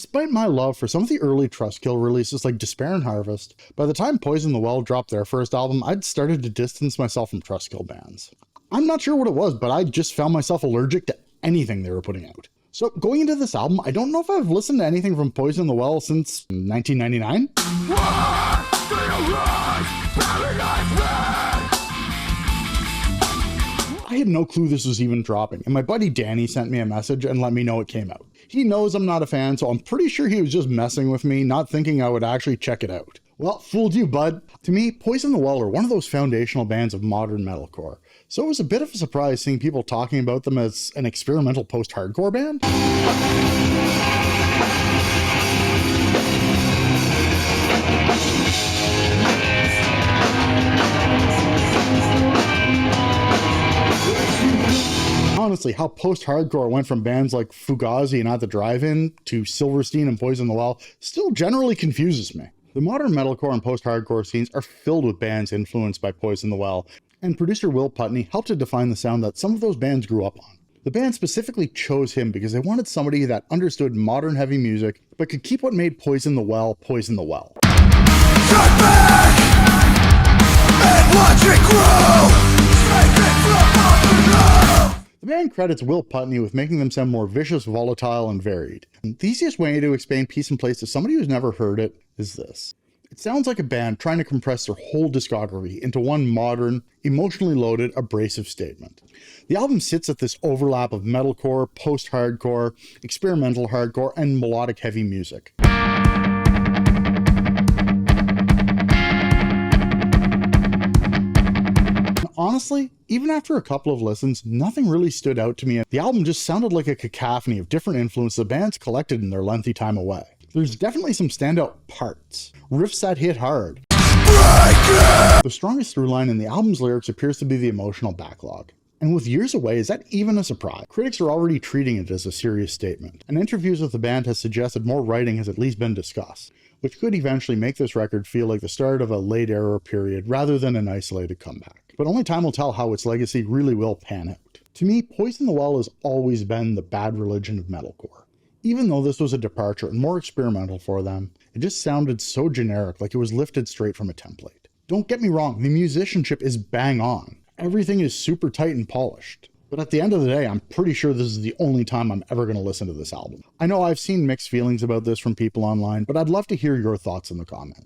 despite my love for some of the early Trustkill releases like Despair and Harvest, by the time Poison the Well dropped their first album, I'd started to distance myself from Trustkill bands. I'm not sure what it was, but I just found myself allergic to anything they were putting out. So going into this album, I don't know if I've listened to anything from Poison the Well since 1999. I had no clue this was even dropping, and my buddy Danny sent me a message and let me know it came out. He knows I'm not a fan, so I'm pretty sure he was just messing with me, not thinking I would actually check it out. Well, fooled you, bud. To me, Poison the Well are one of those foundational bands of modern metalcore, so it was a bit of a surprise seeing people talking about them as an experimental post-hardcore band. Honestly, how post-hardcore went from bands like Fugazi and At the Drive-In to Silverstein and Poison the Well still generally confuses me. The modern metalcore and post-hardcore scenes are filled with bands influenced by Poison the Well, and producer Will Putney helped to define the sound that some of those bands grew up on. The band specifically chose him because they wanted somebody that understood modern heavy music, but could keep what made Poison the Well, Poison the Well. Shut back and watch it grow! The band credits Will Putney with making them sound more vicious, volatile, and varied. And the easiest way to explain Peace and Place to somebody who's never heard it is this. It sounds like a band trying to compress their whole discography into one modern, emotionally loaded, abrasive statement. The album sits at this overlap of metalcore, post-hardcore, experimental hardcore, and melodic heavy music. Honestly, even after a couple of listens, nothing really stood out to me. The album just sounded like a cacophony of different influences the band's collected in their lengthy time away. There's definitely some standout parts, riffs that hit hard. The strongest through line in the album's lyrics appears to be the emotional backlog. And with years away, is that even a surprise? Critics are already treating it as a serious statement, and interviews with the band has suggested more writing has at least been discussed, which could eventually make this record feel like the start of a late-era period rather than an isolated comeback. But only time will tell how its legacy really will pan out. To me, Poison the Well has always been the bad religion of metalcore. Even though this was a departure and more experimental for them, it just sounded so generic, like it was lifted straight from a template. Don't get me wrong, the musicianship is bang on. Everything is super tight and polished. But at the end of the day, I'm pretty sure this is the only time I'm ever going to listen to this album. I know I've seen mixed feelings about this from people online, but I'd love to hear your thoughts in the comments.